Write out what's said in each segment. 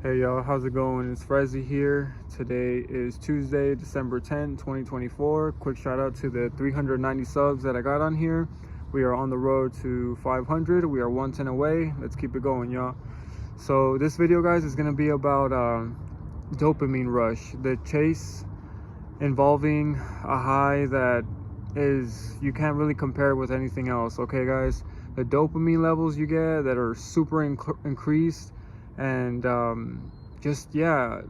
Hey y'all, how's it going? It's Frezzy here. Today is Tuesday, December 10th, 2024. Quick shout out to the 390 subs that I got on here. We are on the road to 500. We are 110 away. Let's keep it going, y'all. So this video, guys, is going to be about dopamine rush, the chase involving a high that is, you can't really compare with anything else. Okay, guys, the dopamine levels you get that are super increased, and just, yeah,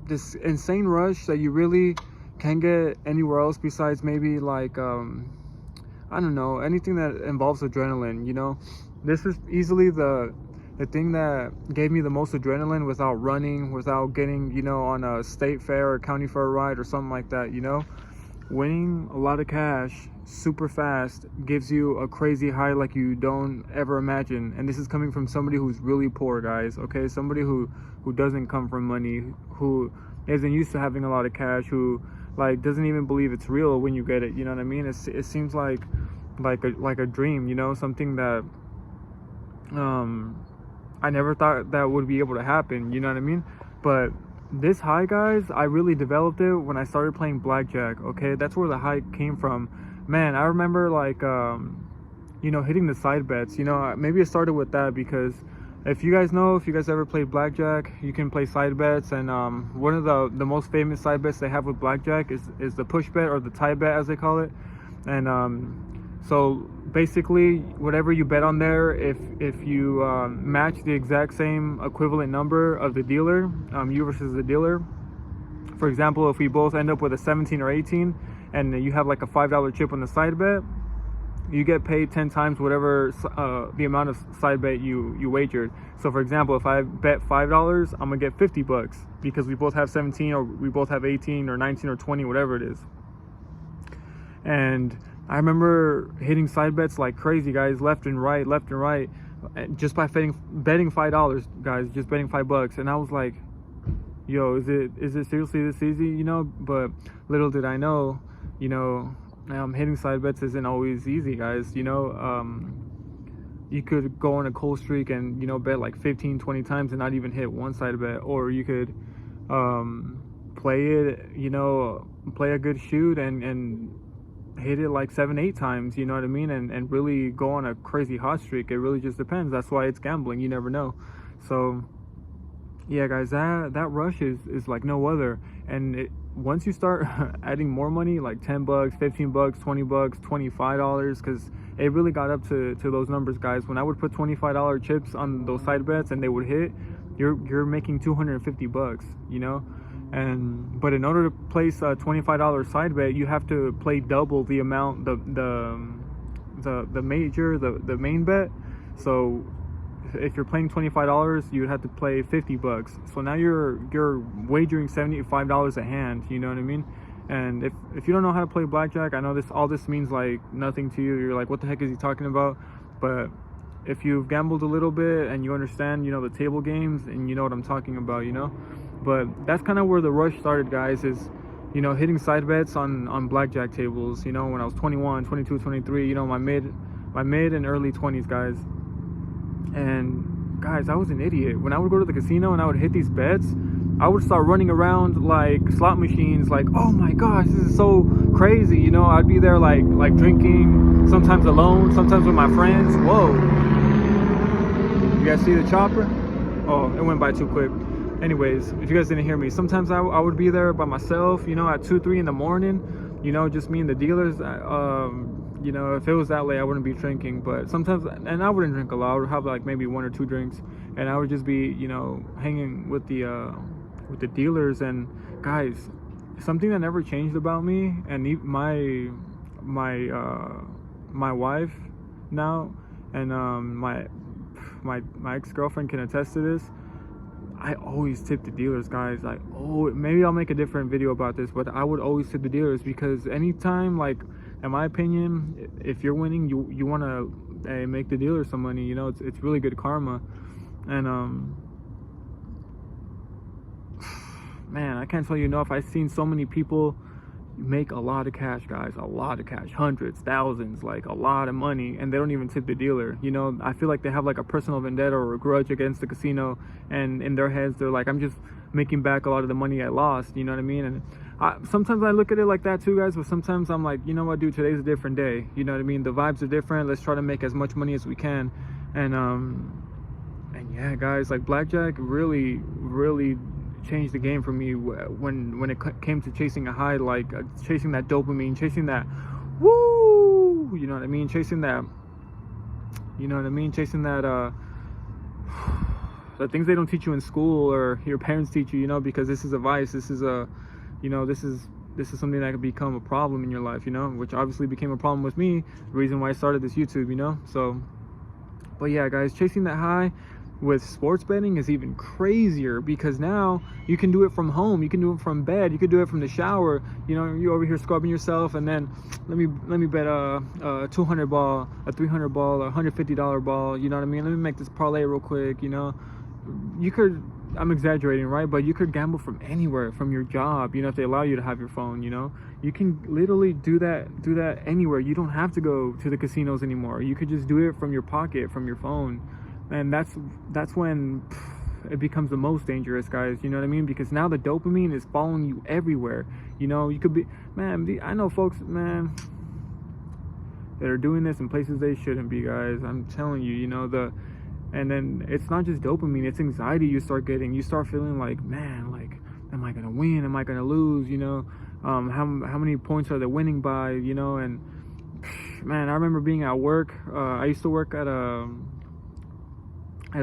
this insane rush that you really can't get anywhere else besides maybe like I don't know, anything that involves adrenaline. You know, this is easily the thing that gave me the most adrenaline without running, without getting, you know, on a state fair or county fair ride or something like that. You know, winning a lot of cash super fast gives you a crazy high like you don't ever imagine. And this is coming from somebody who's really poor, guys. Okay, somebody who doesn't come from money, who isn't used to having a lot of cash, who like doesn't even believe it's real when you get it. You know what I mean? It seems like a dream, you know, something that I never thought that would be able to happen. You know what I mean? But this high, guys, I really developed it when I started playing blackjack. Okay, that's where the high came from. Man, I remember, like, you know, hitting the side bets. You know, maybe it started with that, because if you guys ever played blackjack, you can play side bets. And one of the most famous side bets they have with blackjack is the push bet, or the tie bet as they call it. And so basically, whatever you bet on there, if you match the exact same equivalent number of the dealer, you versus the dealer. For example, if we both end up with a 17 or 18, and you have like a $5 chip on the side bet, you get paid 10 times whatever the amount of side bet you wagered. So for example, if I bet $5, I'm gonna get $50 because we both have 17, or we both have 18 or 19 or 20, whatever it is. And I remember hitting side bets like crazy, guys, left and right, just by betting $5, guys, just betting $5. And I was like, yo, is it seriously this easy, you know? But little did I know, you know, hitting side bets isn't always easy, guys. You know, you could go on a cold streak and, you know, bet like 15-20 times and not even hit one side bet. Or you could play it, you know, play a good shoot and hit it like 7-8 times, you know what I mean, and really go on a crazy hot streak. It really just depends. That's why it's gambling. You never know. So yeah, guys, that rush is like no other. And once you start adding more money, like $10, $15, $20, $25, because it really got up to those numbers, guys. When I would put $25 chips on those side bets and they would hit, you're making $250, you know. But in order to place a $25 side bet, you have to play double the amount, the main bet. So if you're playing $25, you would have to play $50. So now you're wagering $75 a hand. You know what I mean? And if you don't know how to play blackjack, I know all this means like nothing to you. You're like, what the heck is he talking about? But if you've gambled a little bit and you understand, you know, the table games, and you know what I'm talking about, you know. But that's kind of where the rush started, guys, is, you know, hitting side bets on blackjack tables, you know, when I was 21, 22, 23, you know, my mid and early 20s, guys. And guys, I was an idiot. When I would go to the casino and I would hit these bets, I would start running around like slot machines, like, oh my gosh, this is so crazy, you know. I'd be there like drinking, sometimes alone, sometimes with my friends. Whoa, you guys see the chopper? Oh, it went by too quick. Anyways, if you guys didn't hear me, sometimes I would be there by myself, you know, at 2-3 in the morning, you know, just me and the dealers. You know, if it was that late, I wouldn't be drinking. But sometimes, and I wouldn't drink a lot. I would have like maybe 1 or 2 drinks, and I would just be, you know, hanging with the dealers. And guys, something that never changed about me, and my wife now, and my ex-girlfriend can attest to this. I always tip the dealers, guys. Maybe I'll make a different video about this, but I would always tip the dealers, because anytime, like, in my opinion, if you're winning, you want to make the dealer some money. You know, it's really good karma. And man, I can't tell you enough. I've seen so many people make a lot of cash, guys, a lot of cash, hundreds, thousands, like a lot of money, and they don't even tip the dealer. You know, I feel like they have like a personal vendetta or a grudge against the casino, and in their heads they're like, I'm just making back a lot of the money I lost, you know what I mean? And sometimes I look at it like that too, guys, but sometimes I'm like, you know what, dude, today's a different day, you know what I mean? The vibes are different. Let's try to make as much money as we can. And yeah, guys, like blackjack really changed the game for me when it came to chasing a high, like chasing that dopamine, chasing that woo, you know what I mean, chasing that, you know what I mean, chasing that the things they don't teach you in school or your parents teach you, you know, because this is a vice, this is a, you know, this is something that could become a problem in your life, you know, which obviously became a problem with me, the reason why I started this YouTube, you know. So but yeah, guys, chasing that high with sports betting is even crazier, because now you can do it from home, you can do it from bed, you can do it from the shower, you know, you over here scrubbing yourself, and then let me bet a 200 ball, a 300 ball, a $150 ball, you know what I mean, let me make this parlay real quick, you know. You could, I'm exaggerating, right, but you could gamble from anywhere, from your job, you know, if they allow you to have your phone, you know. You can literally do that anywhere. You don't have to go to the casinos anymore. You could just do it from your pocket, from your phone. And that's when it becomes the most dangerous, guys, you know what I mean? Because now the dopamine is following you everywhere. You know, you could be, man, I know folks, man, that are doing this in places they shouldn't be, guys. I'm telling you, you know, and then it's not just dopamine, it's anxiety you start getting. You start feeling like, man, like, am I gonna win? Am I gonna lose? You know, how many points are they winning by? You know, and man, I remember being at work. I used to work at a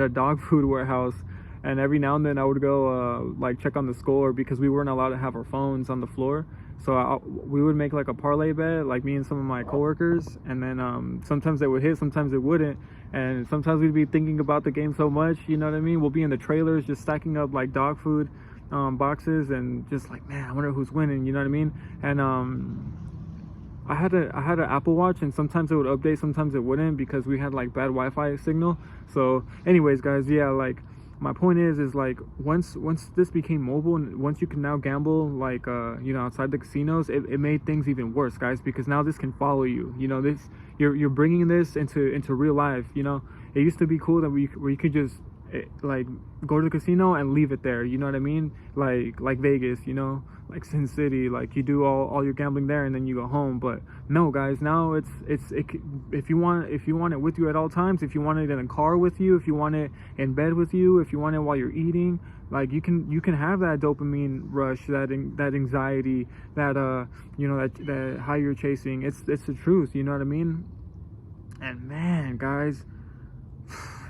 dog food warehouse, and every now and then I would go like check on the score, because we weren't allowed to have our phones on the floor. So we would make like a parlay bet, like me and some of my coworkers, and then sometimes it would hit, sometimes it wouldn't, and sometimes we'd be thinking about the game so much, you know what I mean? We'll be in the trailers just stacking up like dog food boxes, and just like, man, I wonder who's winning, you know what I mean? And I had an Apple Watch, and sometimes it would update, sometimes it wouldn't, because we had like bad Wi-Fi signal. So anyways, guys, yeah, like my point is like once this became mobile, and once you can now gamble like you know, outside the casinos, it made things even worse, guys, because now this can follow you, you know, this you're bringing this into real life, you know. It used to be cool that where you could just like go to the casino and leave it there, you know what I mean, like Vegas, you know, like Sin City, like you do all your gambling there and then you go home. But no, guys, now it's if you want it with you at all times, if you want it in a car with you, if you want it in bed with you, if you want it while you're eating, like you can have that dopamine rush, that anxiety, that you know, that high you're chasing. It's the truth, you know what I mean. And man, guys,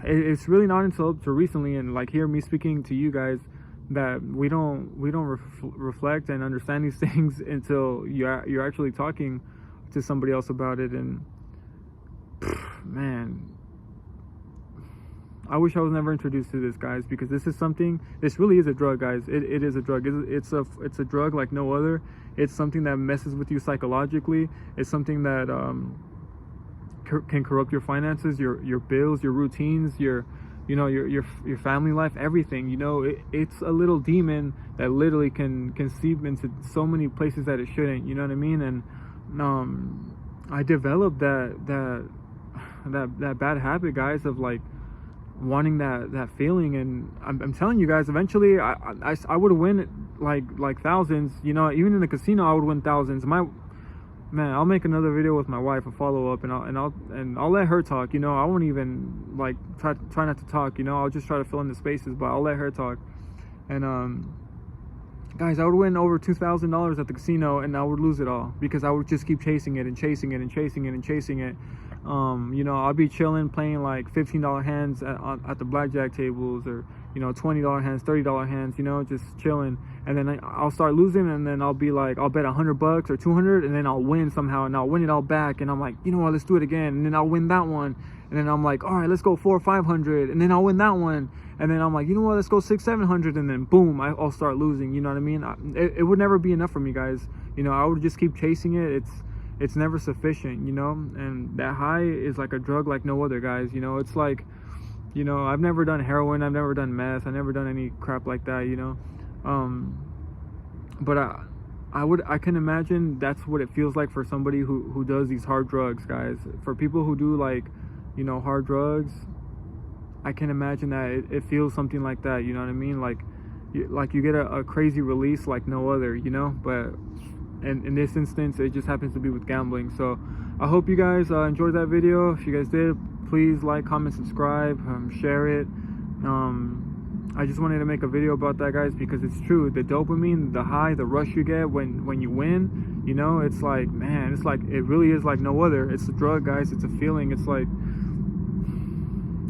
it's really not until recently, and like hear me speaking to you guys, that we don't reflect and understand these things until you're actually talking to somebody else about it. And man, I wish I was never introduced to this, guys, because this really is a drug, guys. It is a drug. It's a drug like no other. It's something that messes with you psychologically. It's something that can corrupt your finances, your bills, your routines, your family life, everything. You know, it's a little demon that literally can seep into so many places that it shouldn't, you know what I mean? And I developed that bad habit, guys, of like wanting that feeling. And I'm telling you guys, eventually I would win like thousands, you know. Even in the casino I would win thousands. Man, I'll make another video with my wife, a follow-up, and I'll let her talk, you know. I won't even like try not to talk, you know. I'll just try to fill in the spaces, but I'll let her talk. And guys, I would win over $2,000 at the casino, and I would lose it all, because I would just keep chasing it and chasing it and chasing it and chasing it. You know, I'll be chilling, playing like $15 hands at the blackjack tables, or you know, $20 hands, $30 hands, you know, just chilling. And then I'll start losing, and then I'll be like, I'll bet $100 or 200, and then I'll win somehow, and I'll win it all back. And I'm like, you know what, let's do it again. And then I'll win that one. And then I'm like, all right, let's go 400 or 500, and then I'll win that one. And then I'm like, you know what, let's go 600, 700, and then boom, I'll start losing. You know what I mean? It would never be enough for me, guys. You know, I would just keep chasing it. It's never sufficient, you know. And that high is like a drug like no other, guys. You know, it's like, you know, I've never done heroin, I've never done meth, I've never done any crap like that, you know. But I can imagine that's what it feels like for somebody who does these hard drugs, guys. For people who do, like, you know, hard drugs, I can imagine that it feels something like that, you know what I mean? Like you get a crazy release like no other, you know? But in this instance, it just happens to be with gambling. So I hope you guys enjoyed that video. If you guys did, please like, comment, subscribe, share it. I just wanted to make a video about that, guys, because it's true. The dopamine, the high, the rush you get when you win, you know, it's like, man, it's like, it really is like no other. It's a drug, guys. It's a feeling. It's like,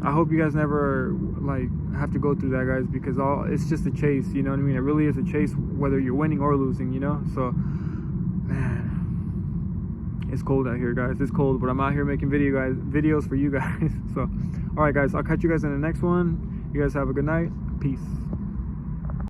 I hope you guys never like have to go through that, guys, because it's just a chase, you know what I mean? It really is a chase, whether you're winning or losing, you know? So, man, it's cold out here, guys. It's cold, but I'm out here making videos for you guys. So, all right, guys, I'll catch you guys in the next one. You guys have a good night. Peace.